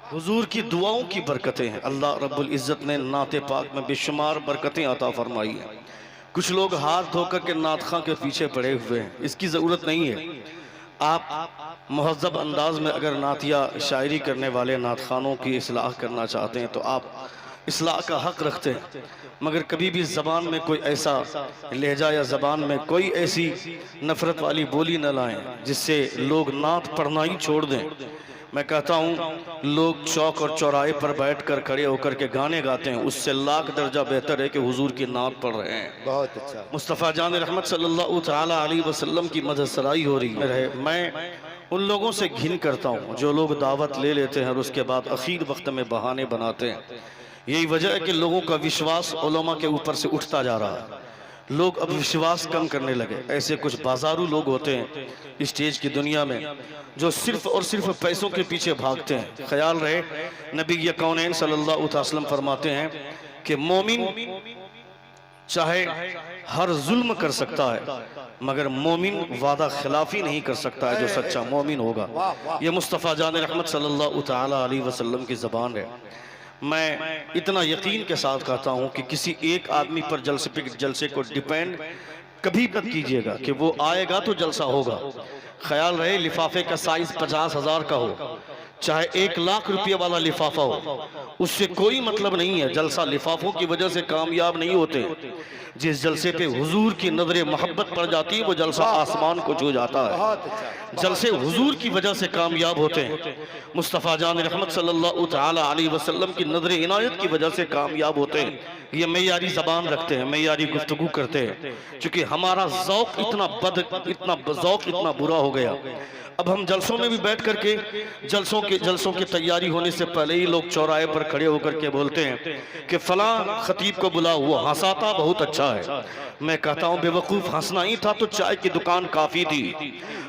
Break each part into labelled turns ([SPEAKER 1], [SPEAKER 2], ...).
[SPEAKER 1] हुजूर की दुआओं की बरकतें हैं। अल्लाह रब्बुल इज़्ज़त ने नाते पाक में बेशुमार बरकतें अता फरमाई हैं। कुछ लोग हाथ धोकर के नात खां के पीछे पड़े हुए हैं, इसकी ज़रूरत नहीं है। आप महज़्ज़ब अंदाज में अगर नातिया शायरी करने वाले नात खानों की इस्लाह करना चाहते हैं तो आप इस्लाह का हक़ रखते हैं, मगर कभी भी ज़बान में कोई ऐसा लहजा या ज़बान में कोई ऐसी नफ़रत वाली बोली न लाएं जिससे लोग नात पढ़ना ही छोड़ दें। मैं कहता हूँ लोग चौक और चौराहे पर बैठकर खड़े होकर के गाने गाते हैं, उससे लाख दर्जा बेहतर है कि हुजूर की नात पढ़ रहे हैं।
[SPEAKER 2] बहुत अच्छा।
[SPEAKER 1] मुस्तफ़ा जान रहमत सल्लल्लाहु तआला अलैहि वसल्लम की मदद सराई हो रही है। मैं उन लोगों से घिन करता हूँ जो लोग दावत ले लेते हैं और उसके बाद आखिर वक्त में बहाने बनाते हैं। यही वजह है कि लोगों का विश्वास उलमा के ऊपर से उठता जा रहा है। लोग अब विश्वास कम करने लगे। ऐसे कुछ बाजारू लोग होते हैं स्टेज की दुनिया में जो सिर्फ और सिर्फ पैसों के पीछे भागते हैं। ख्याल रहे नबी कौनैन सल्लल्लाहु अलैहि वसल्लम फरमाते हैं कि मोमिन चाहे हर जुल्म कर सकता है मगर मोमिन वादा खिलाफी नहीं कर सकता है जो सच्चा मोमिन होगा। ये मुस्तफ़ा जान रहमत सल्लल्लाहु तआला अलैहि वसल्लम की ज़बान है। मैं इतना यकीन के साथ कहता हूँ कि किसी एक आदमी पर जलसे को डिपेंड कभी मत कीजिएगा कि वो आएगा तो जलसा होगा। ख्याल रहे लिफाफे का साइज 50,000 का हो चाहे 1 लाख रुपये वाला लिफाफा हो, उससे कोई मतलब नहीं है। जलसा लिफाफों की वजह से कामयाब नहीं होते। जिस जलसे पे हुजूर की नजर मोहब्बत पड़ जाती है वो जलसा आसमान को छू जाता है। जलसे हुजूर की वजह से कामयाब होते हैं। मुस्तफ़ा जान रहमत सल्लल्लाहु तआला अलैहि वसल्लम की नजर इनायत की वजह से कामयाब होते हैं। ये मेयारी ज़बान रखते हैं, मेयारी गुफ्तगू करते हैं। चूँकि हमारा ज़ौक़ इतना बुरा हो गया, अब हम जलसों में भी बैठ करके जलसों की तैयारी होने से पहले ही लोग चौराहे पर खड़े होकर के बोलते हैं कि फलां खतीब को बुलाओ, वो हंसाता बहुत अच्छा है। मैं कहता हूँ बेवकूफ़, हंसना ही था तो चाय की दुकान काफ़ी थी,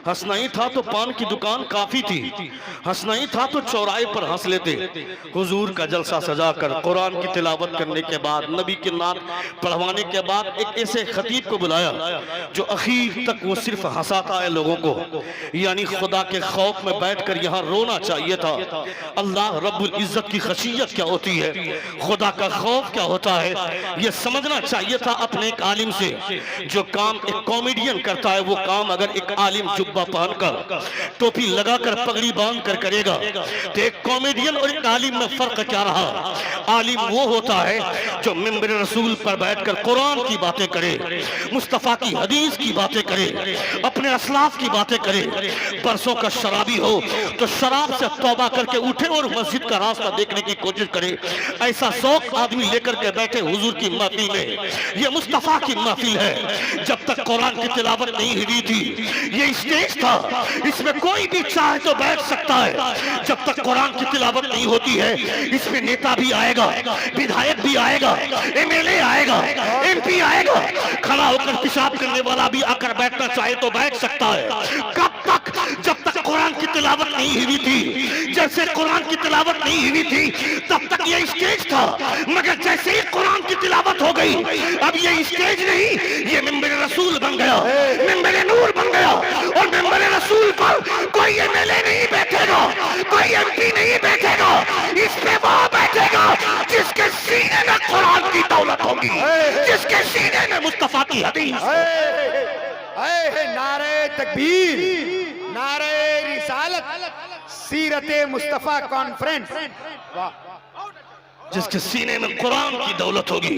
[SPEAKER 1] हंसना ही था तो पान की दुकान काफ़ी थी, हंसना ही था तो चौराहे पर हंस लेते। हुजूर का जलसा सजा कर कुरान की तिलावत करने के बाद, नबी की नात पढ़वाने के बाद एक ऐसे खतीब को बुलाया जो आखिर तक वो सिर्फ हंसाता है लोगों को। यानी खुदा के खौफ में बैठकर यहाँ रोना चाहिए था। अल्लाह रब्बुल इज्जत की खशियत क्या होती है, खुदा का खौफ क्या होता है, ये समझना चाहिए था अपने एक आलिम से। जो काम एक कॉमेडियन करता है वो काम अगर एक आलिम जुब्बा पहनकर टोपी लगाकर पगड़ी बांध कर करेगा तो एक कॉमेडियन और एक आलिम में फर्क क्या रहा। आलिम वो होता है जो मिंबर रसूल पर बैठकर कुरान की बातें करे, मुस्तफ़ा की हदीस की बातें करे, अपने असलाफ की बातें करे। परसों का शराबी हो तो शराब से तौबा करके उठे और मस्जिद का रास्ता देखने की कोशिश करे। ऐसा शौक आदमी लेकर के बैठे हुजूर की महफिल में। ये मुस्तफ़ा की महफिल है। जब तक कुरान की तिलावत नहीं हुई थी ये स्टेज था, इसमें कोई भी चाहे तो बैठ सकता है। जब तक कुरान की तिलावत नहीं होती है इसमें नेता भी आएगा, विधायक भी आएगा, एमएलए आएगा, एमपी आएगा, खड़ा होकर पेशाब करने वाला भी आकर बैठना चाहे तो बैठ सकता है। कब तक? जब तक कुरान की तिलावत नहीं हुई थी। जैसे कुरान की तिलावत नहीं हुई थी तब तक ये स्टेज था, मगर जैसे ही कुरान की तिलावत हो गई अब ये स्टेज नहीं, ये मिंबर रसूल बन गया, मिंबर नूर बन गया। और मिंबर रसूल पर कोई एमएलए नहीं बैठेगा, कोई एमपी नहीं बैठेगा, इस पे वो बैठेगा जिसके सीने में कुरान की दौलत होगी, जिसके सीने में मुस्तफा की हदीस।
[SPEAKER 2] नारे तकबीर, नारे रिसालत, सीरते मुस्तफा कॉन्फ्रेंस।
[SPEAKER 1] जिसके सीने में कुरान की दौलत होगी,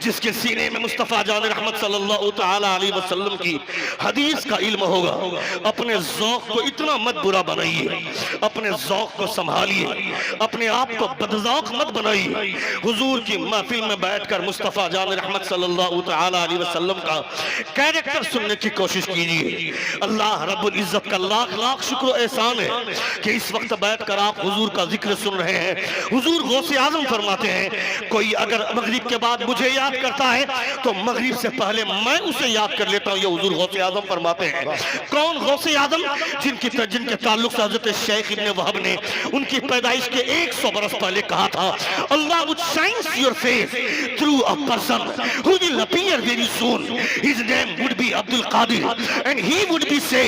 [SPEAKER 1] जिसके सीने में मुस्तफ़ा जान रहमत सल्लल्लाहु तआला अलैहि वसल्लम की हदीस का इल्म होगा। अपने ज़ौक़ को इतना मत बुरा बनाइए, अपने ज़ौक़ को संभालिए, अपने आप को बदज़ौक़ मत बनाइए। हुजूर की महफिल में बैठकर मुस्तफ़ा जान रहमत सल्लल्लाहु तआला अलैहि वसल्लम का कैरेक्टर सुनने की कोशिश कीजिए। अल्लाह रब्बुल इज़्ज़त का लाख लाख शुक्र एहसान है कि इस वक्त बैठकर आप हुजूर का जिक्र सुन रहे हैं। हुजूर गौसे आज़म फरमाते हैं कोई अगर मगरिब के बाद मुझे याद करता है तो मगरिब से पहले मैं उसे याद कर लेता हूँ। ये हुजूर गौसे आजम फरमाते हैं। कौन गौसे आजम? जिनके ताल्लुक से हजरत शेख इब्ने वहब ने उनकी पैदाइश के 100 बरस पहले कहा था, अल्लाह would shine your face through a person who will appear very soon. His name would be Abdul Qadir and he would be say,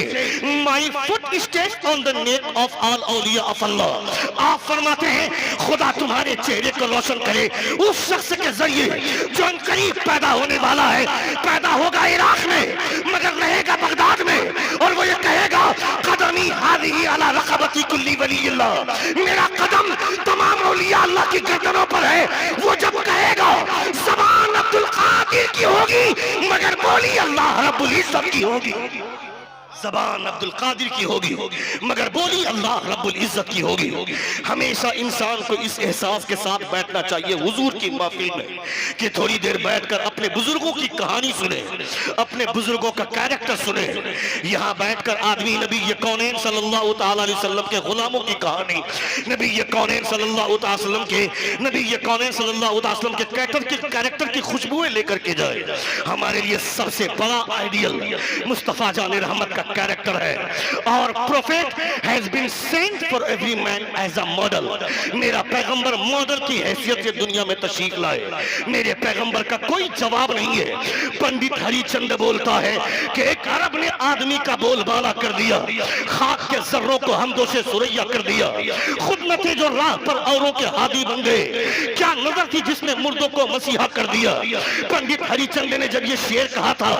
[SPEAKER 1] my foot steps on the neck of all awliya of Allah. आप फरमाते हैं खुदा तुम्हारे चेहरे को रोशन करे उस शख्स के जरिए जो करीब पैदा होने वाला है। पैदा होगा इराक में मगर रहेगा बगदाद में, और वो ये कहेगा कदमी हाज़िही अला रक़बती कुल्ली वलील्लाह, मेरा कदम तमाम औलिया अल्लाह की गर्दनों पर है। वो जब कहेगा ज़बान अब्दुल कादिर की होगी मगर बोली अल्लाह रब्बुल इज़्ज़त की होगी। ज़बान अब्दुल कादिर की होगी मगर बोली अल्लाह रब्बुल इज़्ज़त की होगी। हमेशा इंसान को इस एहसास के साथ बैठना चाहिए हुजूर की महफिल में कि थोड़ी देर बैठकर अपने बुजुर्गों की कहानी सुने, अपने बुजुर्गों का कैरेक्टर सुने। यहाँ बैठकर आदमी नबी कौनैन सल्लल्लाहु तआला अलैहि वसल्लम के गुलामों की कहानी, नबी कौनैन सल्लल्लाहु तआला अलैहि वसल्लम के कैरेक्टर की खुशबुएं लेकर के जाए। हमारे लिए सबसे बड़ा आइडियल मुस्तफा जान रहमत का कैरेक्टर है, और prophet has been sent for every man as a model. मेरा पैगंबर मॉडल की हैसियत से दुनिया में तशरीफ लाए। मेरे पैगंबर का कोई जवाब नहीं है। पंडित हरिचंद बोलता है कि एक अरब ने आदमी का बोलबाला कर दिया, खाक के जर्रों को हमदो से सुरैया कर दिया। खुद न थे जो राह पर औरों के हादी बन गए, क्या नजर थी जिसने मुर्दों को मसीहा कर दिया। पंडित हरिचंद ने जब ये शेर कहा था,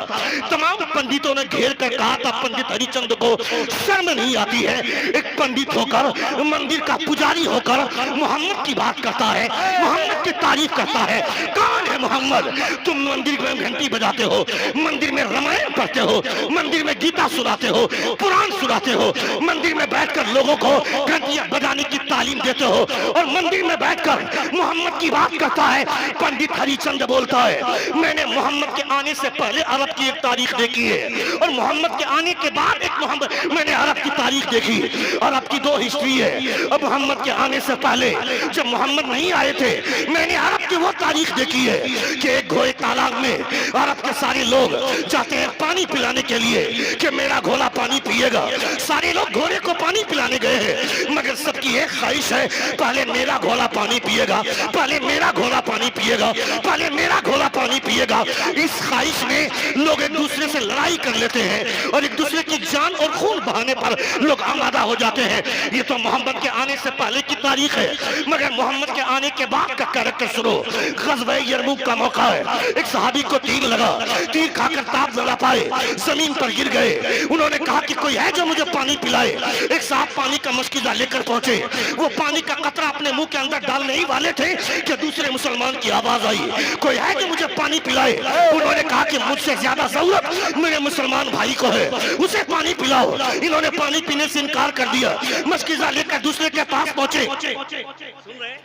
[SPEAKER 1] तमाम पंडितों ने घेर कर कहा था पंडित हरिचंद को शर्म नहीं आती है, एक पंडित होकर मंदिर का पुजारी होकर मोहम्मद की बात करता है, मोहम्मद की तारीफ करता है। कौन है मोहम्मद? तुम मंदिर में घंटी बजाते हो, मंदिर में रामायण पढ़ते हो, मंदिर में गीता सुनाते हो, कुरान सुनाते हो, मंदिर में बैठकर लोगों को घंटियां बजाने की तालीम देते हो, और मंदिर में बैठकर मोहम्मद की बात करता है। पंडित हरिचंद बोलता है मैंने मोहम्मद के आने से पहले अरब की एक तारीख देखी है, और मोहम्मद के आने के बाद एक मोहम्मद मैंने अरब की तारीख देखी। अरब की दो हिस्ट्री है। अब मोहम्मद के आने से पहले जब मोहम्मद नहीं आए थे मैंने अरब की वो तारीख देखी है कि एक घोड़े तालाब में अरब के सारे लोग जाते हैं पानी पिलाने के लिए कि मेरा घोड़ा पानी पिएगा। सारे लोग घोड़े को पानी पिलाने गए हैं मगर सबकी एक ख्वाहिश है, पहले मेरा घोड़ा पानी पिएगा, पहले मेरा घोड़ा पानी पिएगा, पहले मेरा घोड़ा पानी पिएगा। इस ख्वाहिश में लोग एक दूसरे से लड़ाई कर लेते हैं और एक दूसरे की जान और खून बहाने पर लोग आमादा हो जाते हैं। ये तो मोहम्मद के आने से पहले की तारीख है, मगर मोहम्मद के आने के बाद का कैरेक्टर सुनो। ग़ज़वा यरमुक का मौका है, एक सहाबी को तीर लगा, तीर खाकर ताप न पाए, जमीन पर गिर गए। उन्होंने कहा कि कोई है जो मुझे पानी पिलाए। एक साहब पानी का मशकीज़ा लेकर पहुंचे, वो पानी का कतरा अपने मुंह के अंदर डालने ही वाले थे कि दूसरे मुसलमान की आवाज आई, कोई है जो मुझे पानी पिलाए। उन्होंने कहा कि मुझसे ज्यादा जरूरत मेरे मुसलमान भाई को है, उसे पानी पिलाओ। इन्होंने पानी पीने से इनकार कर दिया, मशकीज़ा लेकर दूसरे के पास पहुंचे। सुन रहे हैं?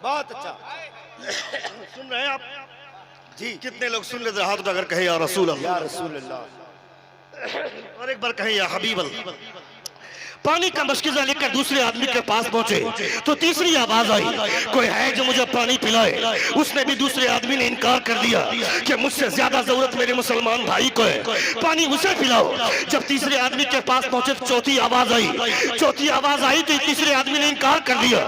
[SPEAKER 2] बहुत अच्छा
[SPEAKER 1] सुन रहे हैं आप जी? कितने लोग सुन लेते? हाथ उठाकर कहे या रसूल अल्लाह,
[SPEAKER 2] या रसूल अल्लाह,
[SPEAKER 1] और एक बार कहे या हबीब अल्लाह। पानी का मशकीज़ा लेकर दूसरे आदमी के पास पहुंचे तो तीसरी आवाज आई, कोई है जो मुझे पानी पिलाए। उसने भी दूसरे आदमी ने इनकार कर दिया कि मुझसे ज्यादा जरूरत मेरे मुसलमान भाई को है, पानी उसे पिलाओ। जब तीसरे आदमी के पास पहुंचे तो चौथी आवाज आई। चौथी आवाज आई तो तीसरे आदमी ने इनकार कर दिया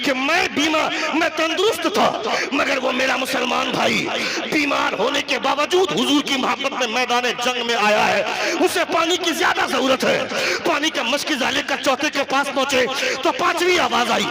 [SPEAKER 1] कि मैं बीमार, मैं तंदुरुस्त था मगर वो मेरा मुसलमान भाई बीमार होने के बावजूद हुजूर की मोहब्बत में मैदान जंग में आया है, उसे पानी की ज्यादा जरूरत है। पानी का मशकीज़ा लेकर चौथे के पास पहुंचे तो पांचवी आवाज आई,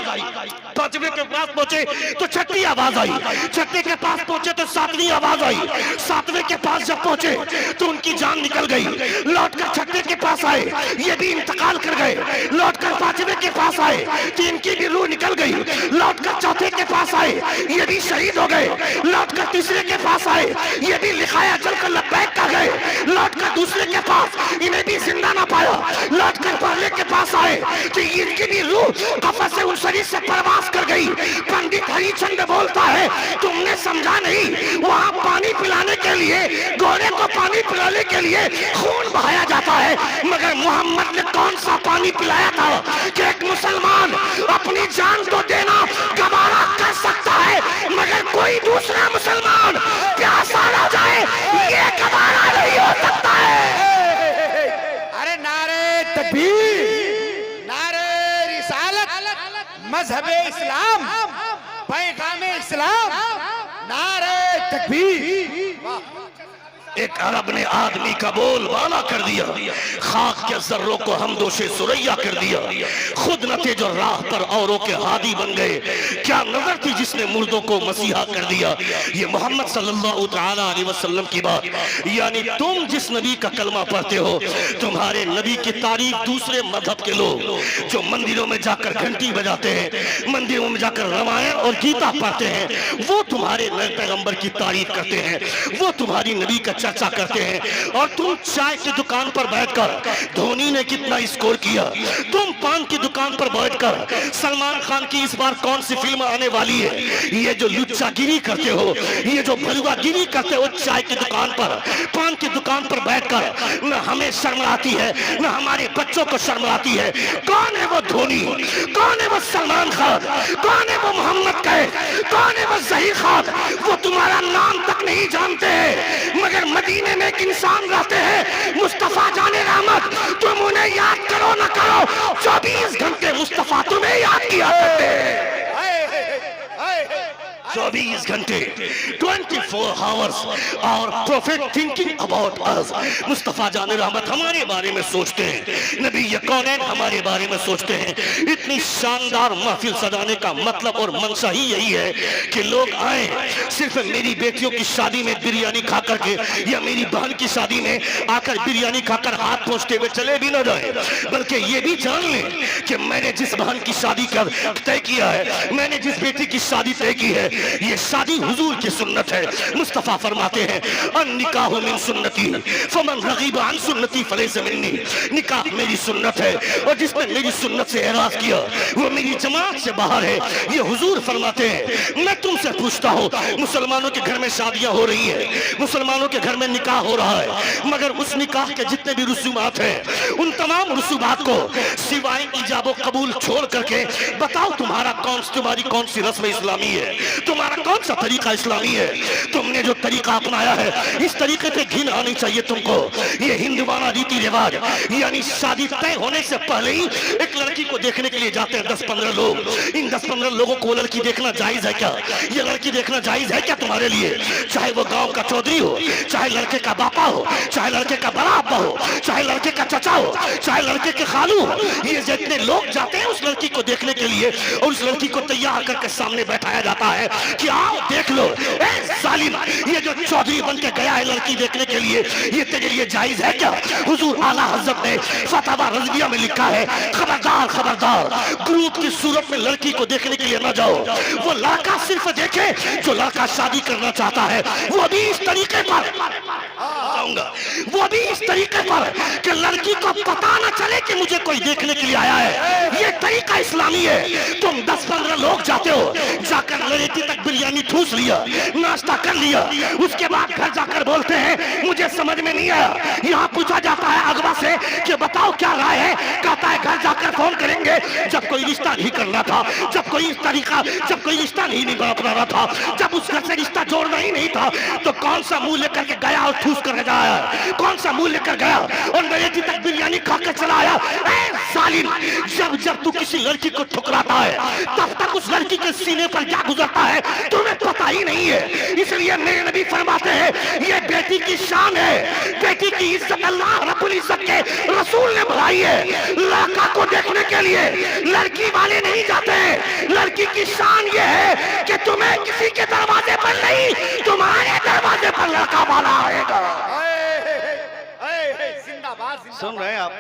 [SPEAKER 1] पांचवे के पास पहुंचे तो छठी आवाज आई, छठे के पास पहुंचे तो सातवीं आवाज आई, सातवें के पास जब पहुंचे तो उनकी जान निकल गई। लौटकर छठे के पास आए, ये भी इंतकाल कर गए। लौटकर पांचवे के पास आए तो इनकी भी रूह निकल गई। लौटकर चौथे के पास आए, ये भी शहीद हो गए। लौटकर तीसरे के पास आए, ये भी लिखाया जलकर लब्बैक कर गए। लौटकर दूसरे के पास, इन्हें भी जिंदा ना पाया। लौटकर पहले के पास आए तो इनकी भी रूह कफस से उन शरीर से परवास कर गई। पंडित हरिचंद बोलता है तुमने समझा नहीं, वहां पानी पिलाने के लिए, घोड़े को पानी पिलाने के लिए खून बहाया जाता है, मगर मोहम्मद ने कौन सा पानी पिलाया था कि एक मुसलमान अपनी जान तो देना गवारा कर
[SPEAKER 2] मजहब इस्लाम, पैगाम इस्लाम, नारे तकबीर।
[SPEAKER 1] एक अरब ने आदमी का बोल बाला कर दिया, खाक के जर्रों को हमदोशे सुरैया कर दिया, खुद न थे जो राह पर औरों के हादी बन गए। क्या नजर थी जिसने मुर्दों को मसीहा कर दिया। ये मोहम्मद सल्लल्लाहु तआला अलैहि वसल्लम की बात। यानी तुम जिस नबी का कलमा पढ़ते हो, तुम्हारे नबी की तारीफ दूसरे मजहब के लोग जो मंदिरों में जाकर घंटी बजाते हैं, मंदिरों में जाकर रामायण और गीता पढ़ते हैं, वो तुम्हारे नए पैगंबर की तारीफ करते हैं, वो तुम्हारी नबी का चर्चा करते हैं। और तुम चाय की दुकान पर बैठकर धोनी ने कितना स्कोर किया, तुम पान की दुकान पर बैठकर सलमान खान की इस बार कौन सी फिल्म आने वाली है, ये जो लुच्चागिरी करते हो, ये जो भलुआगिरी करते हो चाय की दुकान पर, पान की दुकान पर बैठकर, न हमें शर्म आती है न हमारे बच्चों को शर्म आती है। कौन है वो धोनी, कौन है वो सलमान खान, कौन है वो मोहम्मद कैफ, कौन है वो जहीर खान, वो तुम्हारा नाम तक नहीं जानते हैं। मगर मदीने में एक इंसान रहते हैं मुस्तफा जाने रहमत, तुम उन्हें याद करो ना करो, 24 घंटे मुस्तफा तुम्हें याद किया करते हैं। 24 घंटे 24 आवर्स और profit thinking about us. Mustafa जाने रहमत हमारे बारे में सोचते हैं, नबी ये कौन है हमारे बारे में सोचते हैं। इतनी शानदार महफिल सजाने का मतलब और मंशा ही यही है कि लोग आए, सिर्फ मेरी बेटियों की शादी में बिरयानी खा करके या मेरी बहन की शादी में आकर बिरयानी खाकर हाथ पहुंचते हुए चले भी न जाए, बल्कि ये भी जान लें कि मैंने जिस बहन की शादी कर तय किया है, मैंने जिस बेटी की शादी तय की है, ये शादी हुजूर की सुन्नत है। मुस्तफा फरमाते हैं निकाह मिन सुन्नती फमन रगीब अन सुन्नती फलैसा मिन्नी। निकाह मेरी सुन्नत है और जिसने मेरी सुन्नत से एराज किया वो मेरी जमात से बाहर है। ये हुजूर फरमाते हैं। मैं तुमसे पूछता हूँ, मुसलमानों के घर में शादियां हो रही है, मुसलमानों के घर में निकाह हो रहा है, मगर उस निकाह के जितने भी रसूमात हैं उन तमाम रसूमात को सिवाय इजाबो कबूल छोड़ करके बताओ तुम्हारी कौन सी रस्म इस्लामी है, तुम्हारा कौन सा तरीका इस्लामी है। तुमने जो तरीका अपनाया है इस तरीके पे घिन आनी चाहिए तुमको। ये हिंदुवाना रीति रिवाज, यानी शादी तय होने से पहले ही एक लड़की को देखने के लिए जाते हैं 10-15 लोग। इन 10-15 लोगों को लड़की देखना जायज है क्या? ये लड़की देखना जायज है क्या तुम्हारे लिए? चाहे वो गांव का चौधरी हो, चाहे लड़के का बापा हो, चाहे लड़के का बड़ा अब्बा हो, चाहे लड़के का चचा हो, चाहे लड़के के खालू हो, ये जितने लोग जाते हैं उस लड़की को देखने के लिए और उस लड़की को तैयार करके सामने बैठाया जाता है कि आओ देख लो। ए सालिम, ये जो चौधरी बन के गया है लड़की देखने के लिए, ये तेरे लिए जायज है क्या? हुजूर आला हज़रत ने फतवा रज़विया में लिखा है, खबरदार खबरदार, ग्रुप की सूरत में लड़की को देखने के लिए न जाओ। वो लड़का सिर्फ देखे जो लड़का शादी करना चाहता है, वो भी इस तरीके पर बताऊंगा, वो भी इस तरीके पर कि लड़की को पता न चले कि मुझे कोई देखने के लिए आया है। ये तरीका इस्लामी है। तुम 10-15 लोग जाते हो, जाकर लड़की तक बिरयानी ठूस लिया, नाश्ता कर लिया, उसके बाद घर जाकर बोलते हैं मुझे समझ में नहीं आया। यहाँ पूछा जाता है अगवा से कि बताओ क्या राय है, कहता है घर जाकर फोन करेंगे। जब कोई रिश्ता नहीं करना था, जब कोई रिश्ता नहीं बनाना था, जब उस घर से रिश्ता जोड़ना ही नहीं था, तो कौन सा मुंह लेकर के गया और ठूस कर जाया? कौन सा मुंह लेकर गया और लड़की तक बिरयानी खाकर चला आया? सालिम, जब तू किसी लड़की को ठुकराता है तब तक उस लड़की के सीने पर क्या गुजरता है तुम्हें पता ही नहीं है। इसलिए मेरे नबी फरमाते हैं ये बेटी की शान है, बेटी की इज्जत अल्लाह रब्बुल इज्जत के रसूल ने बढ़ाई है। लड़का को देखने के लिए लड़की वाले नहीं जाते हैं। लड़की की शान ये है कि तुम्हें किसी के दरवाजे पर नहीं, तुम्हारे दरवाजे पर लड़का वाला आएगा। सुन रहे हैं आप?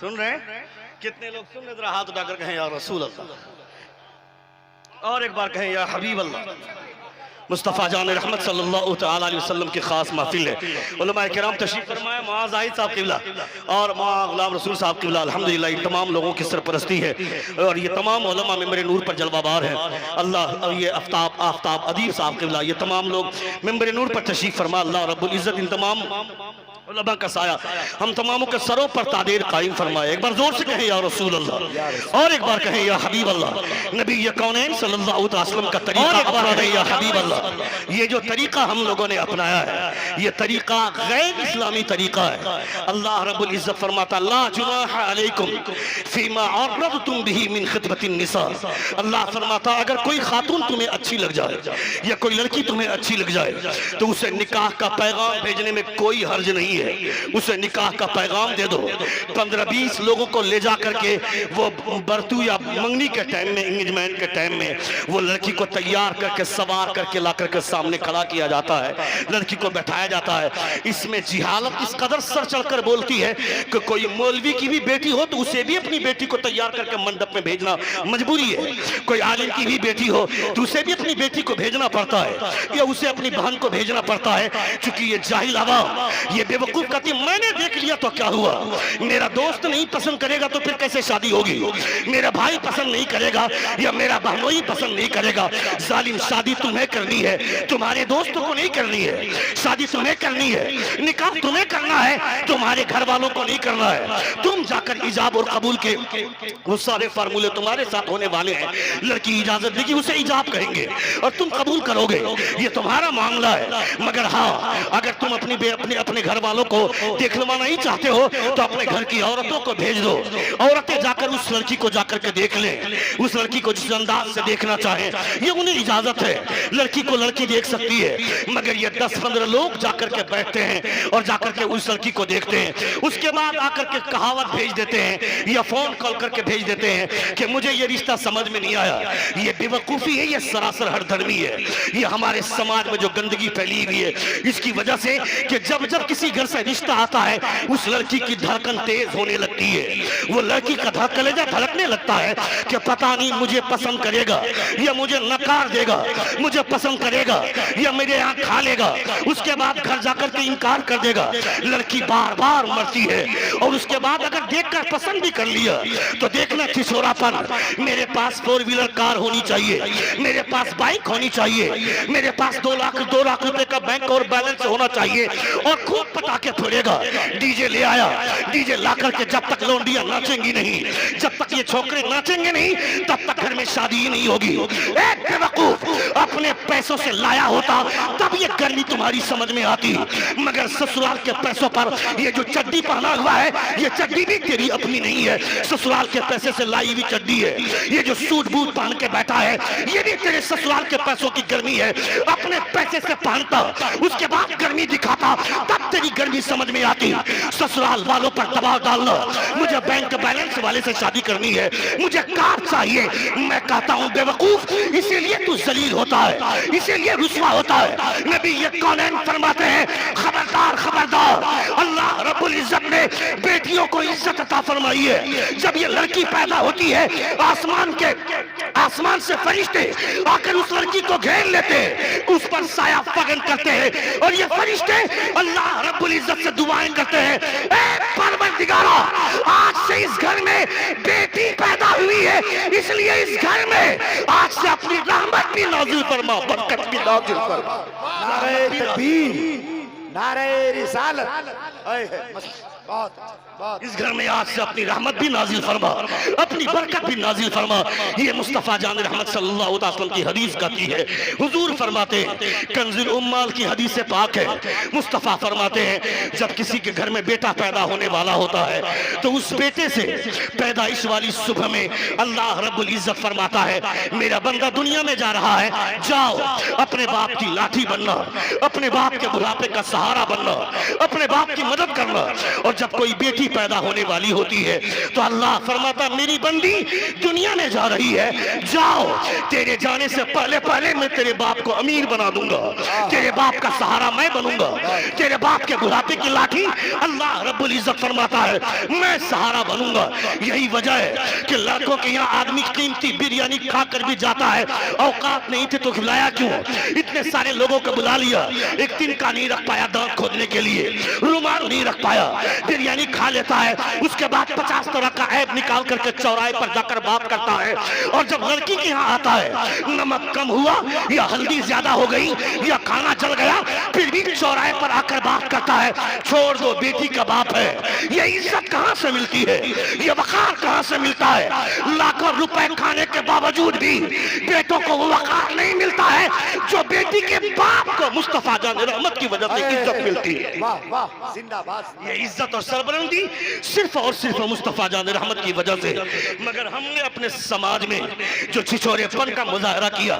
[SPEAKER 1] सुन रहे हैं? कितने लोग सुन रहे? जरा हाथ उठाकर कहें या रसूल अल्लाह, और एक बार कहें या हबीब अल्लाह। मुस्तफ़ा जान रहमत सल्लल्लाहु तआला अलैहि वसल्लम की खास महफिल है। उलमाए किराम तशरीफ फरमाए, मुआज़ ज़ाहिद साहब क़िबला और मौलाना गुलाम रसूल साहब क़िबला, अल्हम्दुलिल्लाह इन तमाम लोगों की सरपरस्ती है और ये तमाम उलमा मिंबर नूर पर जलवाबार हैं। अल्लाह, ये आफ्ताब अदीब साहब क़िबला, ये तमाम लोग मिंबर नूर पर तशरीफ फरमा। अल्लाह रब्बुल इज़्ज़त इन तमाम उलमा का साया हम तमामों के सरों पर तादीर कायम फरमाए। एक बार जोर से कहें या रसूल अल्लाह, और एक बार कहें या हबीब अल्लाह। नबी ये कौनैन सल्लल्लाहु अलैहि वसल्लम का तरीका अपनाना या हबीब अल्लाह। ये जो तरीका हम लोगों ने अपनाया है ये तरीका गैर इस्लामी तरीका है। अल्लाह रब्बुल इज्जत फरमाता ला जुनाह अलैकुम फीमा अरदतुम बिही मिन खितबतिन निसा। अल्लाह फरमाता अगर कोई खातून तुम्हें अच्छी लग जाए या कोई लड़की तुम्हें अच्छी लग जाए तो उसे निकाह का पैगाम भेजने में कोई हर्ज नहीं है। उसे निकाह का पैगाम दे दो। 15-20 लोगों को ले जा करके वो बरतू या मंगनी के टाइम में, एंगेजमेंट के टाइम में वो लड़की को तैयार करके सवार करके ला करके सामने खड़ा किया जाता है, लड़की को बैठाया जाता है। इसमें जिहालत इस कदर सर चढ़कर बोलती है कि कोई मौलवी की भी बेटी हो तो उसे भी अपनी बेटी को तैयार करके मंडप में भेजना मजबूरी है। कोई आलिम की भी बेटी हो तो उसे भी अपनी बेटी को भेजना पड़ता है या उसे अपनी बहन को भेजना पड़ता है। क्योंकि ये जाहिल आवाम, ये बेवकूफ कहती है मैंने देख लिया तो क्या हुआ, मेरा दोस्त नहीं पसंद करेगा तो फिर कैसे शादी होगी, मेरा भाई पसंद नहीं करेगा या मेरा बहनोई पसंद नहीं करेगा। जालिम, शादी तुम्हें करनी है, तुम्हारे दोस्तों को नहीं करनी है। शादी तुम्हें करनी है, निकाह तुम्हें करना है, तुम्हारे घर वालों को नहीं करना है। तुम जाकर इजाब और कबूल के वो सारे फार्मूले तुम्हारे साथ होने वाले हैं। लड़की इजाजत देगी उसे इजाब कहेंगे और तुम कबूल करोगे, ये तुम्हारा मामला है। मगर हाँ, अगर तुम अपने घर वालों को देखलवा नहीं चाहते हो तो अपने घर की औरतों को भेज दो। औरतें जाकर उस लड़की को जाकर के देख लें, उस लड़की को जिस अंदाज से देखना चाहें ये उन्हें इजाजत है। लड़की को लड़की देख सकती है, मगर ये 10-15 लोग जाकर के बैठते हैं और जाकर के उस लड़की को देखते हैं। उसके बाद आकर के कहावत भेज देते हैं या फोन कॉल करके भेज देते हैं कि मुझे ये रिश्ता समझ में नहीं आया। ये बेवकूफी है, ये सरासर हरधर्मी है। ये हमारे समाज में जो गंदगी फैली हुई है इसकी वजह से कि जब जब किसी घर से रिश्ता आता है उस लड़की की धड़कन तेज होने लगती है। वो लड़की का कलेजा धड़कने लगता है कि पता नहीं मुझे पसंद करेगा या मुझे नकार देगा, मुझे पसंद करेगा या मेरे यहाँ खा लेगा। उसके बाद घर जाकर के इनकार कर देगा। लड़की बार बार मरती है और उसके बाद अगर देखकर पसंद भी कर लिया तो देखना ठिठुरापन। मेरे पास 4 व्हीलर कार होनी चाहिए, मेरे पास बाइक होनी चाहिए, मेरे पास 2 लाख रुपए का बैंक और बैलेंस होना चाहिए और खूब पटाखे फोड़ेगा। डीजे ले आया, डीजे ला करके जब तक लौंडियां नाचेंगी नहीं, जब तक ये छोकरे नाचेंगे नहीं तब तक घर में शादी ही नहीं होगी। एक बेवकूफ अपने पैसों से लाया होता तब ये गर्मी तुम्हारी समझ में आती, मगर ससुराल के पैसों पर ये जो चड्डी पहना हुआ है ये चड्डी भी तेरी अपनी नहीं है, ससुराल के पैसे से लाई हुई चड्डी है। ये जो सूट बूट पहन के बैठा है ये भी तेरे ससुराल के पैसों की गर्मी है। अपने पैसे से पहनता उसके बाद गर्मी दिखाता तब तेरी गर्मी समझ में आती। ससुराल वालों पर दबाव डालना, मुझे बैंक बैलेंस वाले से शादी करनी है, मुझे कार चाहिए, मैं कहता हूँ बेवकूफ इसीलिए तू जलील होता है, इसीलिए रुस्वा होता है। नबी ये कौनैन फरमाते हैं खबरदार खबरदार, अल्लाह रब्बुल इज्जत ने बेटियों को इज्जत अता फरमाई है। जब ये लड़की पैदा होती है आसमान से फरिश्ते आकर उस लड़की को घेर लेते, उस पर साया फगन करते हैं और ये फरिश्ते अल्लाह रब्बुल इज्जत से दुआएं करते हैं, ऐ परवरदिगारा आज से इस घर में बेटी पैदा हुई है इसलिए इस घर में आज से अपनी रहमत भी नाज़िल फरमा, बरकत भी नाज़िल फरमा।
[SPEAKER 2] नारे तकबीर, नारे रिसालत।
[SPEAKER 1] इस घर में आज से अपनी रहमत भी नाजिल फरमा, अपनी बरकत भी नाजिल फरमा। ये मुस्तफा जान रहमत सल्लल्लाहु अलैहि वसल्लम की हदीस का की है। हुजूर फरमाते हैं, कंजुल उम्माल की हदीस से पाक है, मुस्तफा फरमाते हैं जब किसी के घर में बेटा पैदा होने वाला होता है तो उस बेटे से पैदाइश वाली सुबह में अल्लाह रब्बुल इज्जत फरमाता है मेरा बंदा दुनिया में जा रहा है, जाओ अपने बाप की लाठी बनना, अपने बाप के बुढ़ापे का सहारा बनना, अपने बाप की मदद करना। और जब कोई बेटी पैदा होने वाली होती है तो अल्लाह फरमाता मेरी बंदी दुनिया में जा रही है, जाओ तेरे जाने से पहले पहले मैं तेरे बाप को अमीर बना दूंगा, तेरे बाप का सहारा मैं बनूंगा, तेरे बाप के बुढ़ापे की लाठी अल्लाह रब्बुल इज्जत फरमाता है मैं सहारा बनूंगा। यही वजह है कि लड़कों के यहाँ आदमी कीमती बिरयानी खाकर भी जाता है, औकात नहीं थे तो खिलाया क्यों? इतने सारे लोगों को बुला लिया, एक तिनका नहीं रख पाया दांत खोदने के लिए, रुमाल नहीं रख पाया, बिरयानी खा लेता है, उसके बाद 50 तरह का ऐब निकाल करके चौराहे पर जाकर बात करता है। और जब लड़की के यहाँ आता है, नमक कम हुआ या हल्दी ज्यादा हो गई या खाना जल गया, फिर भी चौराहे पर आकर बात करता है, छोड़ दो बेटी का बाप है। ये इज्जत कहाँ से मिलती है, ये वकार कहाँ से मिलता है? लाखों रुपए खाने के बावजूद भी बेटों को वो वकार नहीं मिलता है जो बेटी के बाप को मुस्तफा जान रहमत की वजह से इज्जत मिलती है।
[SPEAKER 2] वाह वाह, जिंदाबाद।
[SPEAKER 1] ये इज्जत और सरबलंदी सिर्फ और सिर्फ मुस्तफा जान रहमत की वजह से। मगर हमने अपने समाज में जो छिछोरेपन का मुजाहरा किया,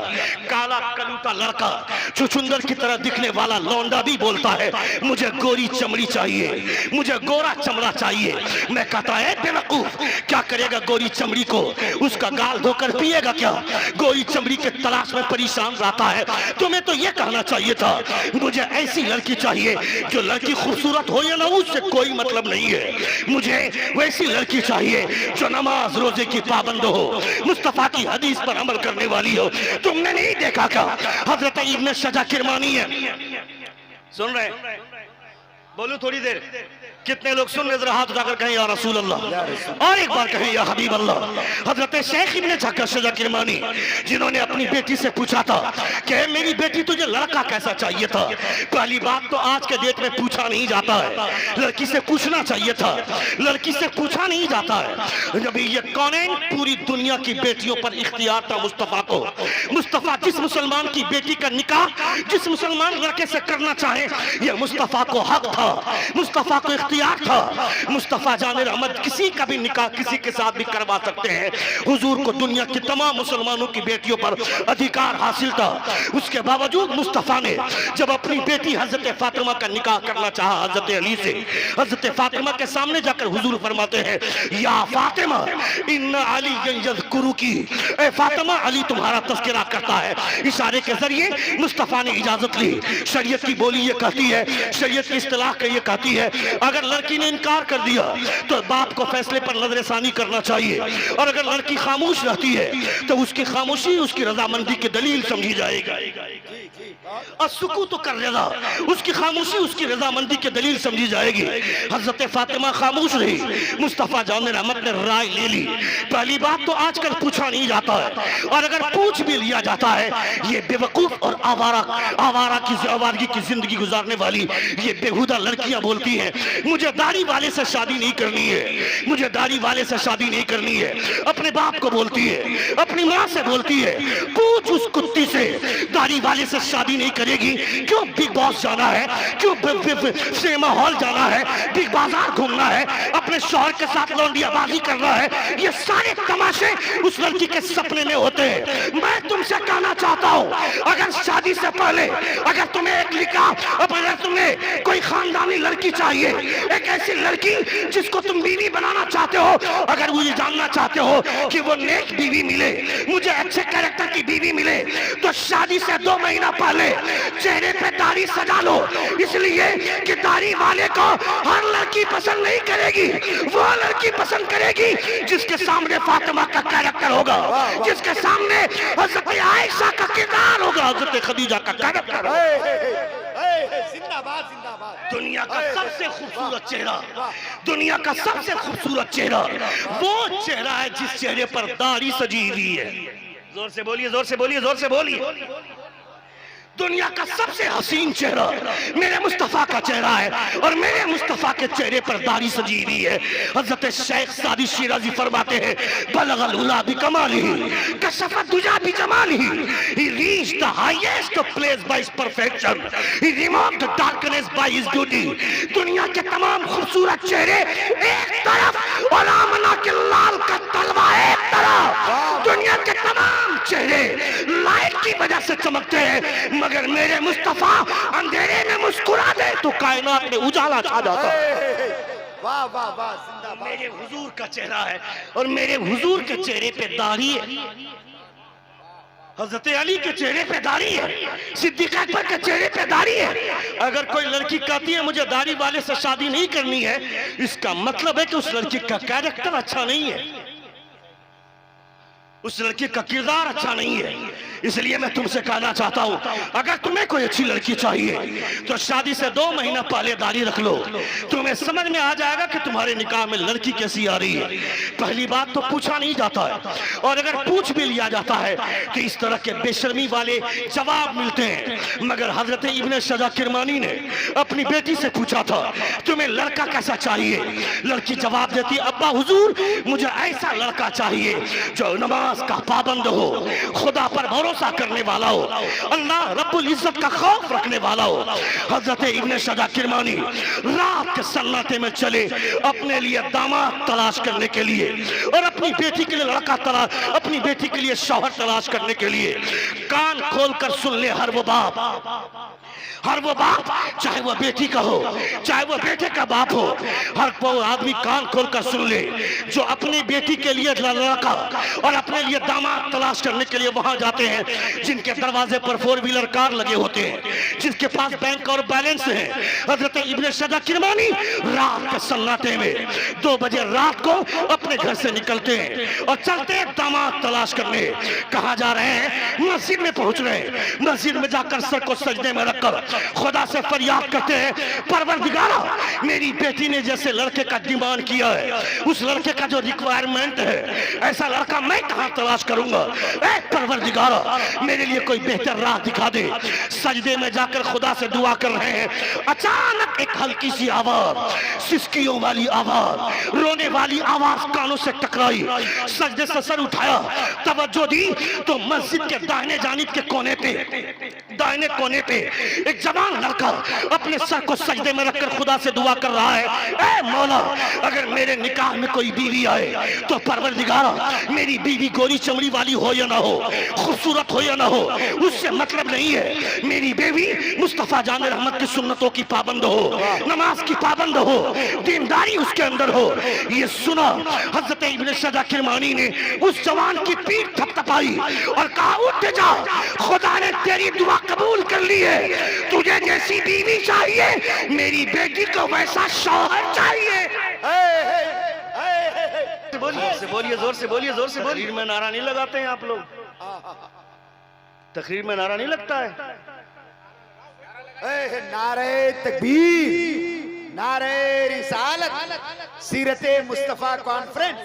[SPEAKER 1] काला कलूटा लड़का चुचुंदर की तरह दिखने वाला लौंडा भी बोलता है मुझे गोरी चमड़ी चाहिए, मुझे गोरा चमड़ा चाहिए। मैं कहता है बेवकूफ, क्या करेगा गोरी चमड़ी को? उसका गाल धोकर पिएगा क्या? गोरी चमड़ी के तलाश में परेशान रहता है। तुम्हें तो ये कहना चाहिए था मुझे ऐसी लड़की चाहिए जो लड़की खूबसूरत हो या ना, उससे कोई मतलब नहीं है। मुझे वैसी लड़की चाहिए जो नमाज रोजे की पाबंद हो, मुस्तफा की हदीस पर अमल करने वाली हो। तुमने नहीं देखा क्या हजरत इब्न सजा किरमानी है? सुन रहे हैं? बोलूं थोड़ी देर? कितने लोग सुन रहे? जरा हाथ उठाकर कहें या रसूल अल्लाह, और एक बार कहें या हबीब अल्लाह। हजरत शेख इब्न सजा किरमानी जिन्होंने अपनी बेटी से पूछा था कि मेरी बेटी तुझे लड़का कैसा चाहिए था, पहली बात तो आज के डेट में पूछा नहीं जाता है, लड़की से पूछना चाहिए था, लड़की से पूछा नहीं जाता है। जब ये कौनैन पूरी दुनिया की बेटियों पर इख्तियार था मुस्तफा को। मुस्तफा जिस मुसलमान की बेटी का निकाह जिस मुसलमान लड़के से करना चाहे, ये मुस्तफा को हक था, मुस्तफा को इख्तियार था। मुस्तफा जान रहमत किसी का भी निकाह किसी के साथ भी करवा सकते हैं। हुजूर को दुनिया की तमाम मुसलमानों की बेटियों पर अधिकार हासिल था। उसके बावजूद मुस्तफा ने जब अपनी बेटी हजरत फातिमा का निकाह करना चाहा हजरत अली से, हजरत फातिमा के सामने जाकर हुजूर फरमाते हैं या फातिमा इन्ना अली यज़कुरुकी, ए फातिमा अली तुम्हारा तज़किरा करता है। इशारे के जरिए मुस्तफा ने इजाजत ली। शरीयत की बोली ये कहती है, शरीयत की इस्तिलाह के ये कहती है, अगर लड़की ने इनकार कर दिया तो बाप को फैसले पर नजरसानी करना चाहिए, और अगर लड़की खामोश रहती है तो उसकी खामोशी उसकी रजामंदी की दलील समझी जाएगी। और सुकूत तो कर रजा, उसकी खामोशी उसकी रजामंदी की दलील समझी जाएगी। हजरत फातिमा खामोश रही, मुस्तफा जान रहमत ने राय ले ली। पहली बात तो आजकल पूछा नहीं जाता है, और अगर पूछ भी लिया जाता है, ये बेवकूफ और आवारगी की जिंदगी गुजारने वाली ये बेहुदा लड़कियां बोलती हैं मुझे दाढ़ी वाले से शादी नहीं करनी है, मुझे दाढ़ी वाले से शादी नहीं करनी है। अपने बाप को बोलती है, अपनी माँ से बोलती है, पूछ उस कुत्ती से दाढ़ी वाले से शादी नहीं करेगी क्यों? बिग बॉस जाना है, क्यों सिनेमा हॉल जाना है, बिग बाजार घूमना है, अपने शौहर के साथ लौंडियाबाजी करना है, ये सारे तमाशे उस लड़की के सपने में होते हैं। मैं तुमसे कहना चाहता हूँ, अगर शादी से पहले अगर तुम्हें एक निकाह, अगर तुम्हें कोई खानदानी लड़की चाहिए, एक ऐसी लड़की जिसको तुम बीवी बनाना चाहते हो, अगर मुझे जानना चाहते हो कि वो नेक बीवी मिले, मुझे अच्छे कैरेक्टर की बीवी मिले, तो शादी से 2 महीना पहले चेहरे पे दाढ़ी सजा लो। इसलिए कि दाढ़ी वाले को हर लड़की पसंद नहीं करेगी, वो लड़की पसंद करेगी जिसके सामने फातिमा का कैरेक्टर होगा, जिसके सामने हजरत आयशा का किरदार होगा, हजरत खदीजा का कैरेक्टर।
[SPEAKER 2] जिंदाबाद जिंदाबाद।
[SPEAKER 1] दुनिया का सबसे खूबसूरत चेहरा, दुनिया का सबसे खूबसूरत चेहरा वो चेहरा है जिस चेहरे पर दाढ़ी सजी हुई है। जोर से बोलिए, जोर से बोलिए, जोर से बोलिए। दुनिया का सबसे हसीन चेहरा मेरे मुस्तफा का चेहरा है, और मेरे मुस्तफा के चेहरे पर दाढ़ी सजी हुई है। हजरत शेख सादी शिराजी फरमाते हैं बलगल उला बिकमालिही कशफत दुजा बिजमालिही, he reached the highest place by his perfection, he removed the darkness by his beauty। दुनिया के तमाम खूबसूरत चेहरे एक तरफ और आमना के लाल का तलवा एक तरफ। दुनिया के तमाम चेहरे लाइट की वजह से चमकते हैं, मगर मेरे मुस्तफा अंधेरे में मुस्कुरा दे तो कायनात में उजाला छा जाता है।
[SPEAKER 2] वाह वाह वाह, जिंदाबाद।
[SPEAKER 1] मेरे हुजूर का चेहरा है, और मेरे हुजूर के चेहरे पे दाढ़ी है, हजरत अली के चेहरे पे दाढ़ी है, सिद्दीक अकबर के चेहरे पे दाढ़ी है। अगर कोई लड़की कहती है मुझे दाढ़ी वाले से शादी नहीं करनी है, इसका मतलब है कि उस लड़की का कैरेक्टर अच्छा नहीं है, उस लड़की का किरदार अच्छा नहीं है। इसलिए मैं तुमसे कहना चाहता हूँ, अगर तुम्हें कोई अच्छी लड़की चाहिए तो शादी से 2 महीना पहले दाढ़ी रख लो, तुम्हें समझ में आ जाएगा कि तुम्हारे निकाह में लड़की कैसी आ रही है। पहली बात तो पूछा नहीं जाता है, और अगर पूछ भी लिया जाता है तो इस तरह के बेशर्मी वाले जवाब मिलते हैं। मगर हजरत इब्ने सजा किरमानी ने अपनी बेटी से पूछा था, तुम्हें लड़का कैसा चाहिए? लड़की जवाब देती, अब्बा हुजूर, मुझे ऐसा लड़का चाहिए जो नमाज का पाबंद हो, खुदा पर भरोसा करने वाला हो, अल्लाह रब्बुल इज्जत का खौफ रखने वाला हो। हजरत इब्ने सजा किरमानी रात के सन्नाटे में चले अपने लिए दामाद तलाश करने के लिए, और अपनी बेटी के लिए लड़का तलाश, अपनी बेटी के लिए शौहर तलाश करने के लिए। कान खोलकर सुन ले हर वो बाप, चाहे वो बेटी का हो, चाहे वो बेटे का बाप हो, हर वो आदमी कान खोलकर सुन ले जो अपनी बेटी के लिए लड़का और अपने लिए दामाद तलाश करने के लिए वहां जाते हैं, जिनके दरवाजे पर 4 व्हीलर कार लगे होते हैं, जिसके पास बैंक और बैलेंस है। हजरत इब्ने सजा किरमानी रात के सन्नाटे में 2 बजे रात को अपने घर से निकलते हैं और चलते हैं दामाद तलाश करने। कहाँ जा रहे हैं? मस्जिद में पहुंच रहे हैं। मस्जिद में जाकर सर को सजदे में रखकर खुदा से फरियाद करते हैं, परवरदिगारा, मेरी बेटी ने जैसे लड़के का डिमांड किया है, उस लड़के का जो रिक्वायरमेंट है, ऐसा लड़का मैं कहां तलाश करूंगा? ऐ परवरदिगारा, मेरे लिए कोई बेहतर राह दिखा दे। सजदे में जाकर खुदा से दुआ कर रहे हैं। अचानक एक हल्की सी आवाज, सिसकियों वाली आवाज, रोने वाली आवाज कानों से टकराई। सजदे से सर उठाया, तवज्जो दी तो मस्जिद के दाहिने जानिब के कोने पे, दाहिने कोने पे एक जवान लड़का अपने सर को सजदे में रखकर खुदा से दुआ कर रहा है, ऐ मौला, अगर मेरे निकाह में कोई बीवी आए तो परवरदिगारा, मेरी बीवी गोरी चमड़ी वाली हो या ना हो, खूबसूरत हो या ना हो, उससे मतलब नहीं है। मेरी बीवी मुस्तफा जान रहमत की सुन्नतों की पाबंद हो, नमाज की पाबंद हो, दीनदारी उसके अंदर हो। ये सुना हजरत इब्ने सजा किरमानी ने उस जवान की पीठ थपथपाई और कहा, उठ जा, खुदा ने तेरी दुआ कबूल कर ली है। तुझे जैसी बीवी चाहिए, मेरी बेटी को वैसा शौहर चाहिए। बोलिए, जोर से बोलिए, जोर से बोलिए। तकरीर में नारा नहीं लगाते हैं आप लोग? तकरीर में नारा नहीं लगता है?
[SPEAKER 2] नारे तकबीर, नारे रिसालत, सीरते मुस्तफा कॉन्फ्रेंस।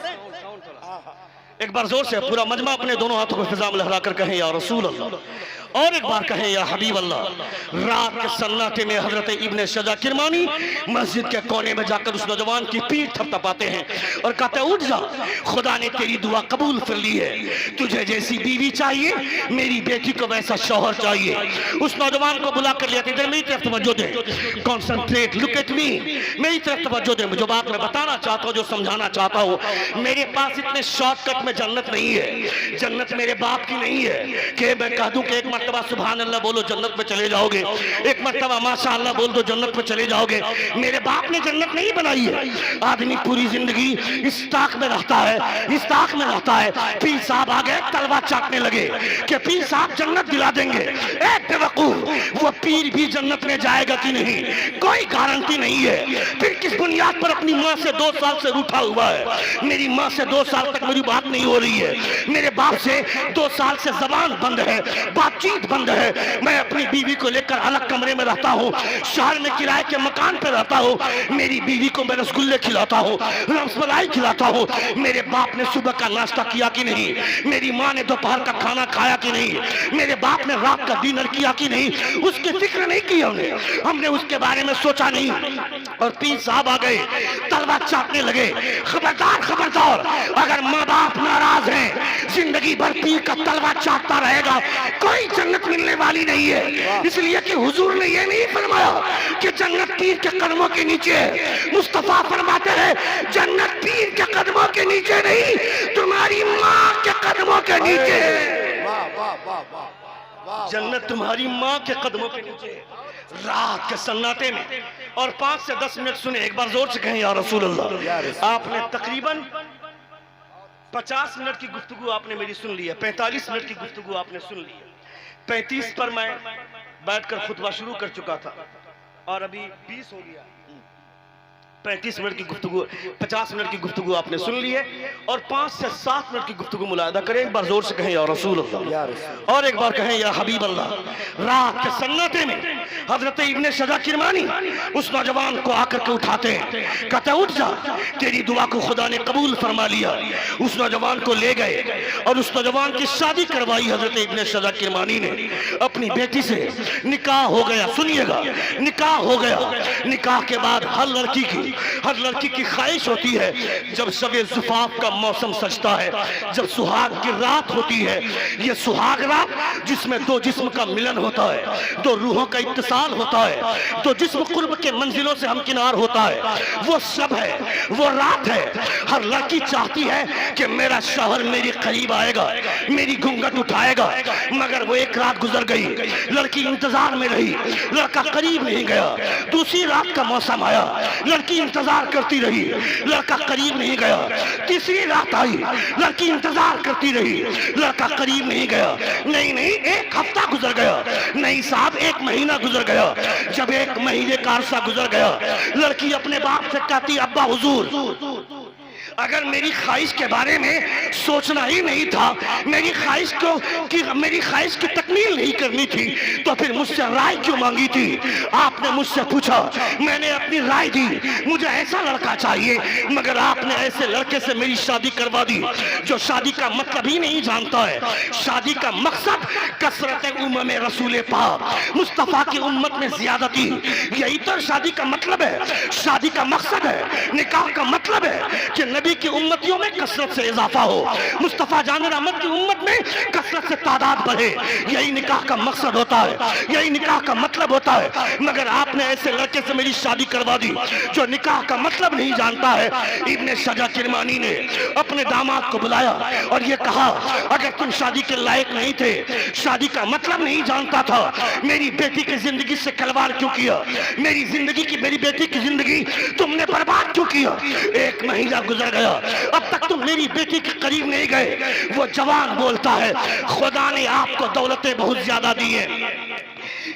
[SPEAKER 1] एक बार जोर से पूरा मजमा अपने दोनों हाथों को फिजा में लहराकर कहें, या रसूल अल्लाह, और एक बार कहें, या हबीब अल्लाह। रात के सन्नाटे में हजरत इब्ने सजा किरमानी मस्जिद के कोने में जाकर उस नौजवान की पीठ थपथपाते हैं और कहते हैं, उठ जा, खुदा ने तेरी दुआ कबूल कर ली है। तुझे जैसी बीवी चाहिए, मेरी बेटी को वैसा शौहर चाहिए। उस नौजवान को बुला कर लिया, इधर मेरी तरफ तवज्जो दे, कॉन्सेंट्रेट, लुक एट मी, मेरी तरफ तवज्जो दे। जो बात मैं बताना चाहता हूँ, जो समझाना चाहता हूँ, मेरे पास इतने शॉर्टकट में जन्नत नहीं है। जन्नत मेरे बाप की नहीं है कि मैं कह दूं कि एक मर्तबा सुभान अल्लाह बोलो जन्नत में चले जाओगे, एक मर्तबा माशाअल्लाह बोल दो जन्नत में चले जाओगे। मेरे बाप ने जन्नत नहीं बनाई है। आदमी पूरी जिंदगी इस ताक में रहता है, इस ताक में रहता है। पीर साहब आ गए, तलवार चाटने लगे कि पीर साहब जन्नत दिला देंगे। एक बेवकूफ, वो पीर भी जन्नत में जाएगा कि नहीं, कोई गारंटी नहीं है। फिर किस बुनियाद पर अपनी माँ से 2 साल से रूठा हुआ है? मेरी माँ से 2 साल तक मेरी बात नहीं हो रही है, मेरे बाप से 2 साल से जबान बंद है, बातचीत बंद है। मैं अपनी बीवी को लेकर अलग कमरे में रहता हूँ, शहर में किराए के मकान पर रहता हूँ। मेरी बीवी को मैं रसगुल्ले खिलाता हूँ, रसमलाई खिलाता हूँ। मेरे बाप ने सुबह का नाश्ता किया कि नहीं, मेरी माँ ने दोपहर का खाना खाया कि नहीं, मेरे बाप ने रात का डिनर किया कि नहीं, उसकी फिक्र नहीं की हमने उसके बारे में सोचा नहीं। और पीर साहब आ गए, तलवार चाटने लगे। खबरदार, खबरदार, अगर माँ बाप नाराज हैं, जिंदगी भर पीर का तलवार चाटता रहेगा, कोई जन्नत मिलने वाली नहीं है। इसलिए कि हुजूर ने ये नहीं फरमाया कि जन्नत पीर के कदमों के नीचे है। मुस्तफा फरमाते हैं जन्नत पीर के कदमों के नीचे नहीं, तुम्हारी माँ के कदमों के नीचे है।
[SPEAKER 2] वाह वाह वाह वाह वाह,
[SPEAKER 1] जन्नत तुम्हारी माँ के कदमों के नीचे। रात के सन्नाटे में और 5 से 10 मिनट सुने, एक बार जोर से कहें या रसूल अल्लाह। आपने तकरीबन 50 मिनट की गुफ्तगू आपने मेरी सुन ली है, 45 मिनट की गुफ्तगू आपने सुन ली है। 35 पर मैं बैठकर खुतबा शुरू कर चुका था और अभी 20 हो गया। 35 मिनट की गुफ्तगू, 50 मिनट की गुफ्तगू आपने सुन ली है और 5 से 7 मिनट की गुफ्तगू मुलाहिदा करें। एक बार जोर से कहें या रसूल अल्लाह, और एक बार कहें या हबीब अल्लाह। रात के सन्नाटे में हजरत इब्ने शजा किरमानी उस नौजवान को आकर के उठाते हैं, कहते उठ जा, तेरी दुआ को खुदा ने कबूल फरमा लिया। उस नौजवान को ले गए और उस नौजवान की शादी करवाई हजरत इब्ने शजा किरमानी ने अपनी बेटी से। निकाह हो गया, सुनिएगा, निकाह हो गया। निकाह के बाद हर लड़की की ख्वाहिश होती है जब शबे ज़ुफ़ाफ़ का मौसम सजता है, जब सुहाग की रात होती है, ये सुहाग रात जिसमें दो जिस्म का मिलन होता है, दो रूहों का इत्तिसाल होता है, दो जिस्म कुर्ब के मंजिलों से हमकिनार होता है, वो सब है, वो रात है। हर लड़की चाहती है कि मेरा शौहर मेरे करीब आएगा, मेरी घूंघट उठाएगा, मगर वो एक रात गुजर गई, लड़की इंतजार में रही, लड़का करीब नहीं गया। दूसरी रात का मौसम आया, लड़की इंतजार करती रही, लड़का करीब नहीं गया। तीसरी रात आई, लड़की इंतजार करती रही, लड़का करीब नहीं गया। नहीं, एक हफ्ता गुजर गया, नहीं साहब, एक महीना गुजर गया। जब एक महीने का अरसा गुजर गया, लड़की अपने बाप से कहती, अब्बा हुजूर, अगर मेरी ख्वाहिश के बारे में सोचना ही नहीं था, मेरी ख्वाहिश की तकमील नहीं करनी थी, तो फिर मुझसे राय क्यों मांगी थी? आपने मुझसे पूछा, मैंने अपनी राय दी, मुझे ऐसा लड़का चाहिए, मगर आपने ऐसे लड़के से मेरी शादी करवा दी जो शादी का मतलब ही नहीं जानता है। शादी का मकसद कसरत उम्मत रसूल पाक मुस्तफा की उम्मत में ज़्यादती, यही तो शादी का मतलब है। शादी का मकसद है, निकाह का मतलब है कि नबी की उम्मतियों में कसरत से इजाफा हो, मुस्तफा जान रहमत की उम्मत में कसरत से तादाद बढ़े। यही निकाह का मकसद होता है, यही निकाह का मतलब होता है। मगर आपने ऐसे लड़के से मेरी शादी करवा दी जो निकाह का मतलब नहीं जानता है। इब्ने शजा किरमानी ने अपने दामाद को बुलाया और ये कहा, अगर तुम शादी के लायक नहीं थे, शादी का मतलब नहीं जानता था, मेरी बेटी की जिंदगी से खिलवाड़ क्यों किया? मेरी बेटी की जिंदगी तुमने बर्बाद क्यों किया? एक महीना गुजर गया, अब तक तुम मेरी बेटी के करीब नहीं गए। वो जवान बोलता है, खुदा ने आपको दौलतें बहुत ज्यादा दी है,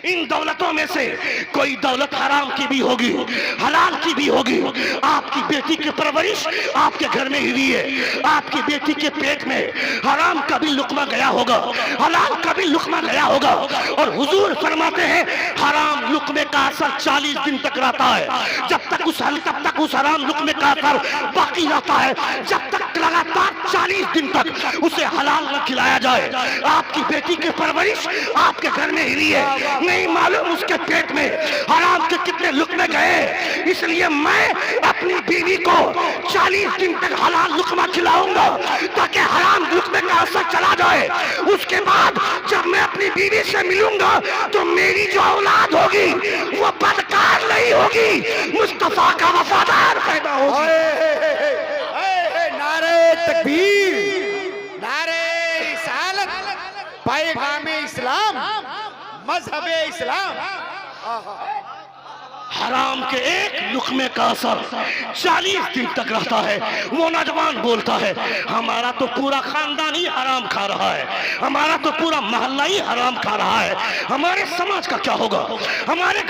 [SPEAKER 1] इन दौलतों में से कोई दौलत हराम की भी होगी, हलाल की भी होगी। आपकी बेटी की परवरिश आपके घर में हुई है, आपकी बेटी के पेट में हराम का भी लुकमा गया होगा, हलाल का भी लुकमा गया होगा। और हुजूर फरमाते हैं, हराम लुकमे का असर 40 दिन तक रहता है। तब तक उस हराम लुकमे का असर बाकी रहता है, जब तक लगातार 40 दिन तक उसे हलाल न खिलाया जाए। आपकी बेटी की परवरिश आपके घर में हुई है, नहीं मालूम उसके पेट में हराम के कितने लुकमे गए। इसलिए मैं अपनी बीवी को 40 दिन तक हलाल लुकमा खिलाऊंगा ताकि हराम लुकमे का असर चला जाए। उसके बाद जब मैं अपनी बीवी से मिलूंगा तो मेरी जो औलाद होगी वो बदकार नहीं होगी, मुस्तफा का वफादार पैदा होगी।
[SPEAKER 2] नारे तकबीर, नारे रिसालत, पैगामे इस्लाम, मजहबे इस्लाम।
[SPEAKER 1] हराम के एक लुकमे का असर 40 दिन तक रहता है। वो नौजवान बोलता है, हमारा तो पूरा खानदान ही हराम खा रहा है, हमारा तो पूरा मोहल्ला ही हराम खा रहा है, हमारे समाज का क्या होगा, हमारे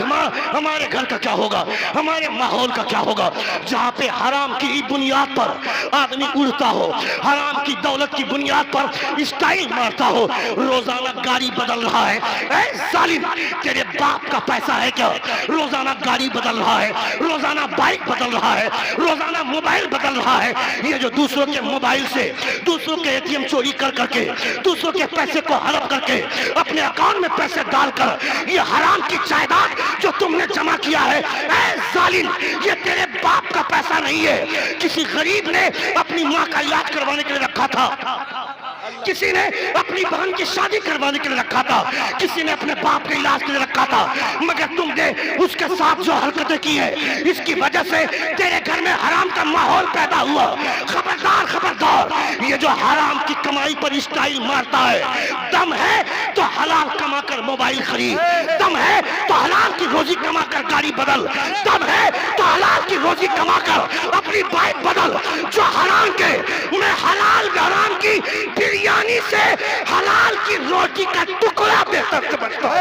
[SPEAKER 1] घर का क्या होगा, हमारे माहौल का क्या होगा? जहाँ पे हराम की बुनियाद पर आदमी उड़ता हो, हराम की दौलत की बुनियाद पर स्टाइल मारता हो, रोजाना गाड़ी बदल रहा है। ऐ जालिम, तेरे बाप का पैसा है क्या? रोजाना गाड़ी बदल रहा है, रोजाना बाइक बदल रहा है, रोजाना मोबाइल बदल रहा है। ये जो दूसरों के मोबाइल से दूसरों के एटीएम चोरी कर करके, दूसरों के पैसे को हड़प करके अपने अकाउंट में पैसे डालकर ये हराम की जायदाद जो तुमने जमा किया है, ऐ जालिम, ये तेरे बाप का पैसा नहीं है। किसी गरीब ने अपनी माँ का इलाज करवाने के लिए रखा था, किसी ने अपनी बहन की शादी करवाने के लिए रखा था, किसी ने अपने बाप के इलाज के लिए रखा था, मगर तुमने उसके साथ जो हरकतें की है, इसकी वजह से तेरे घर में हराम का माहौल पैदा हुआ। खबरदार, खबरदार, ये जो हराम की कमाई पर स्टाइल मारता है, दम है तो हलाल कमाकर मोबाइल खरीद, दम है तो हलाल की रोजी कमाकर गाड़ी बदल, दम है तो हलाल की रोजी कमाकर अपनी बाइक बदल। जो हराम के, मैं हलाल हराम की बिरयानी से हलाल की रोटी का टुकड़ा बेहतर समझता हूं।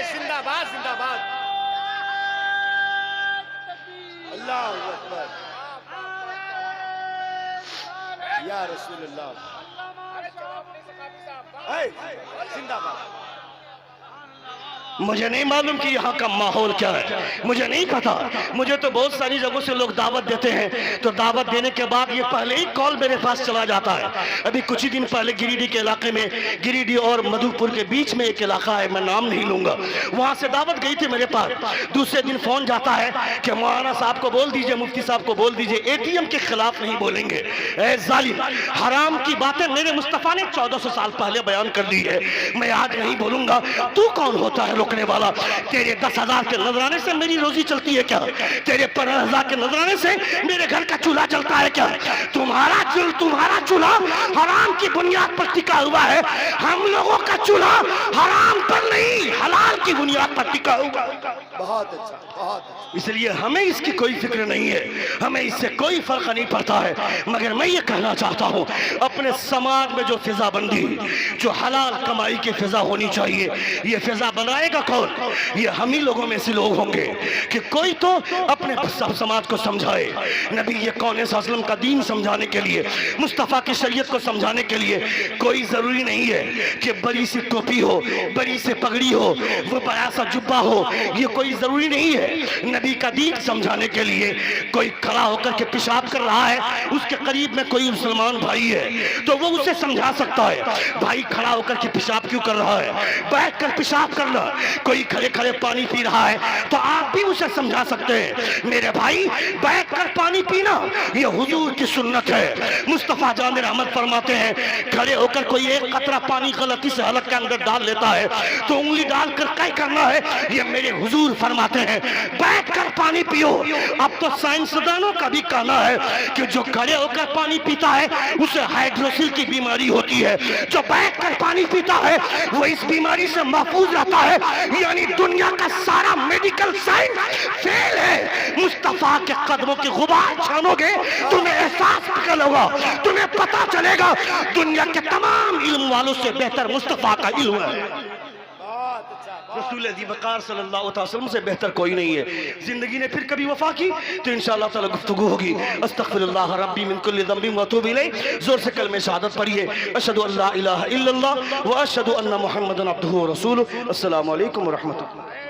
[SPEAKER 2] जिंदाबाद, जिंदाबाद। या रसूलल्लाह। ऐ, जिंदाबाद।
[SPEAKER 1] मुझे नहीं मालूम कि यहाँ का माहौल क्या है, मुझे नहीं पता। मुझे तो बहुत सारी जगहों से लोग दावत देते हैं, तो दावत देने के बाद ये पहले ही कॉल मेरे पास चला जाता है। अभी कुछ ही दिन पहले गिरिडीह के इलाके में, गिरिडीह और मधुपुर के बीच में एक इलाका है, मैं नाम नहीं लूंगा, वहाँ से दावत गई थी मेरे पास। दूसरे दिन फोन जाता है कि मौलाना साहब को बोल दीजिए, मुफ्ती साहब को बोल दीजिए, ATM के खिलाफ नहीं बोलेंगे। ए जालिम, हराम की बातें मेरे मुस्तफ़ा ने 1400 साल पहले बयान कर दी है, मैं आज नहीं बोलूंगा। तू कौन होता है रोकने वाला? तेरे 10,000 के नजराने से मेरी रोजी चलती है क्या? तेरे 15,000 के नजराने से मेरे घर का चूल्हा चलता है क्या? तुम्हारा चूल्हा हराम की बुनियाद पर टिका हुआ है, हम लोगों का चूल्हा हराम पर नहीं, हलाल की बुनियाद पर टिका हुआ।
[SPEAKER 2] बहुत अच्छा, बहुत अच्छा।
[SPEAKER 1] इसलिए हमें इसकी कोई फिक्र नहीं है, हमें इससे कोई फर्क नहीं पड़ता है। मगर मैं ये कहना चाहता हूँ, अपने समाज में जो फिजा बंदी, जो हलाल कमाई की फिजा होनी चाहिए, ये फिजा बनाएगा कौन? ये हम ही लोगों में से लोग होंगे कि कोई तो अपने सब समाज को समझाए। नबी ये कौन सल्लम का दीन समझाने के लिए, मुस्तफ़ा की शरीयत को समझाने के लिए कोई जरूरी नहीं है कि बड़ी सी टोपी हो, बड़ी सी पगड़ी हो, वो बड़ा सा जुब्बा हो, ये कोई जरूरी नहीं है। नबी का दीन समझाने के लिए कोई खड़ा होकर के पेशाब कर रहा है, उसके करीब में कोई मुसलमान भाई है तो वो उसे समझा सकता है, भाई खड़ा होकर के पेशाब क्यों कर रहा है, बैठ कर पेशाब करना। कोई खड़े खड़े पानी पी रहा है तो आप भी उसे समझा सकते हैं, मेरे भाई बैठ कर पानी पीना ये हुजूर की सुन्नत है। मुस्तफ़ा जान रहमत फरमाते हैं, खड़े होकर कोई एक कतरा पानी गलती से हलक के अंदर डाल लेता है तो उंगली डाल कर क्या करना है, ये मेरे हुजूर फरमाते हैं, बैठ कर पानी पियो। अब तो साइंसदानों का भी कहना है कि जो खड़े होकर पानी पीता है उसे हाइड्रोसिल की बीमारी होती है, जो बैठ कर पानी पीता है वो इस बीमारी से महफूज रहता है। यानी दुनिया का सारा मेडिकल साइंस फेल है। मुस्तफा के कदमों की गुबार छानोगे, तुम्हें एहसास होगा, तुम्हें पता चलेगा दुनिया के तमाम इल्म वालों से बेहतर मुस्तफा का इल्म है। रसूल ज़ीबकार सल्लल्लाहु अलैहि वसल्लम से बेहतर कोई नहीं है। जिंदगी ने फिर कभी वफा की तो इंशाअल्लाह ताला गुफ्तगू होगी। अस्तगफिरुल्लाह रब्बी मिन कुल्लि ज़ंबिन व अतूबु इलैह। जोर से कलमे शहादत पढ़िए, अशहदु अल्ला इलाहा इल्लल्लाह व अशहदु अन्ना मुहम्मदन अब्दुहु व रसूलुहु। अस्सलामु अलैकुम व रहमतुल्लाह।